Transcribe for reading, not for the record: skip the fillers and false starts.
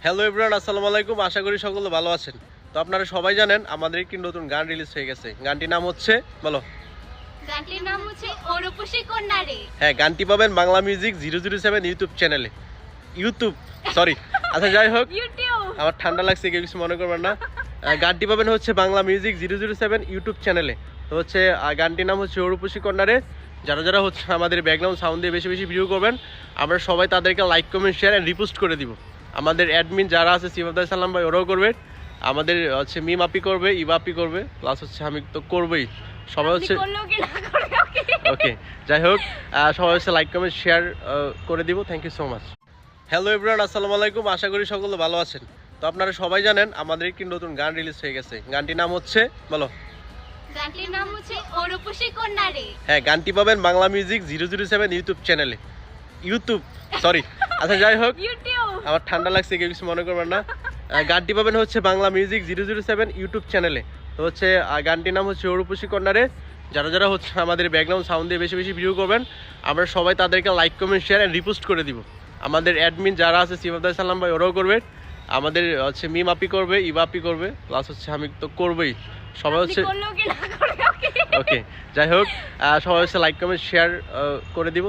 Hello everyone, আসসালামু আলাইকুম। আশা করি সকলে ভালো আছেন। তো আপনারা সবাই জানেন আমাদের একটি নতুন গান রিলিজ হয়ে গেছে। গানটির নাম হচ্ছে বলো। গানটির নাম হচ্ছে ওর উপসী কন্যা রে। হ্যাঁ, গানটি পাবেন বাংলা মিউজিক 007 ইউটিউব চ্যানেলে। সরি। আচ্ছা, যাই হোক, ইউটিউব। আমার ঠান্ডা লাগছে, কেউ কিছু মনে করবেন না। গানটি পাবেন হচ্ছে বাংলা মিউজিক 007 ইউটিউব চ্যানেলে। তো হচ্ছে গানটির নাম হচ্ছে ওর উপসী কন্যা রে। যারা যারা হচ্ছে আমাদের ব্যাকগ্রাউন্ড সাউন্ড দিয়ে বেশি বেশি ভিডিও করবেন, আমরা সবাই তাদেরকে like, comment, share and repost করে দিব। আমাদের অ্যাডমিন যারা আছে, সিফাত সালাম ভাই ওরাও করবে, আমাদের হচ্ছে মিম আপি করবে, ইবা আপি করবে, প্লাস হচ্ছে আমি তো করবেই। সবাই হচ্ছে ওকে। যাই হোক, সবাই হচ্ছে লাইক, কমেন্ট, শেয়ার করে দিব। Thank you so much. Hello everyone, আসসালামু আলাইকুম। আশা করি সকলে ভালো আছেন। তো আপনারা সবাই জানেন আমাদের একটি নতুন গান রিলিজ হয়ে গেছে। গানটির নাম হচ্ছে বলো। গানটির নাম হচ্ছে ওর উপসী কন্যা রে। হ্যাঁ, গানটি পাবেন বাংলা মিউজিক 007 ইউটিউব চ্যানেলে। সরি। আচ্ছা, যাই হোক, ইউটিউব। আমার ঠান্ডা লাগছে, কেউ কিছু মনে করবেন না। গানটি পাবেন হচ্ছে বাংলা মিউজিক 007 ইউটিউব চ্যানেলে। তো হচ্ছে গানটির নাম হচ্ছে ওর উপসী কন্যা রে। যারা যারা হচ্ছে আমাদের ব্যাকগ্রাউন্ড সাউন্ড দিয়ে বেশি বেশি ভিডিও করবেন, আমরা সবাই তাদেরকে like, comment, share and repost করে দিব। আমাদের অ্যাডমিন যারা আছে, সিফাত সালাম ভাই ওরাও করবে, আমাদের হচ্ছে মিম আপি করবে, ইবা আপি করবে, প্লাস হচ্ছে আমি তো করবেই। সবাই হচ্ছে ওকে। যাই হোক, সবাই হচ্ছে লাইক, কমেন্ট, শেয়ার করে দিব।